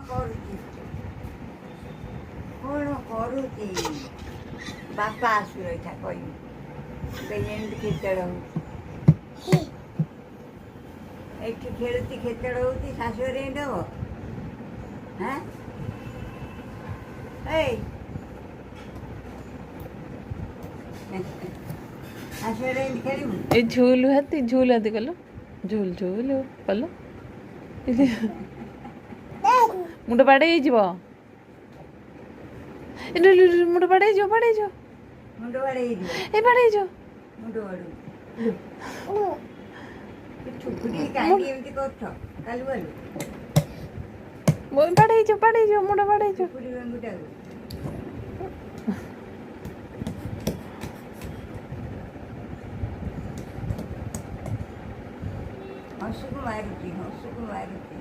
କରୁଛି କ'ଣ କରୁଛି ବାପା ଆସୁ ରହିଥା କହିବି ଏମିତି ଖେଚଡ଼ ହେଉଛି ଏଠି ଖେଳୁଛି ଖେଚଡ଼ ହେଉଛି ଶାଶୁଘରେ ଏମିତି ହବ ହାଁ ଏଇ ଶାଶୁଘରେ ଏମିତି ଖେଳିବୁ ଏ ଝୁଲ ହାତୀ କଲ ଝୁଲ ଝୁଲ କଲ ମୁଣ୍ଡ ବାଡ଼େଇ ହେଇଯିବ ମୁଣ୍ଡ ବାଡ଼େଇ ହେଇଯିବ ମୁଣ୍ଡ ବାଡ଼େଇ ହେଇଯିବ ଏ ବାଡ଼େଇ ହେଇଯିବ ମୁଣ୍ଡ ବାଡ଼ୁ ଛୁକୁଟି କାହିଁକି ଏମିତି କରୁଛ କାଲୁ ବାଲୁ ବାଡ଼େଇ ହେଇଯିବ ମୁଣ୍ଡ ବାଡ଼େଇ ହେଇଯିବ ଛୁକୁଟି ବେଙ୍ଗୁଟାକୁ ହସୁକୁ ମାରୁଛି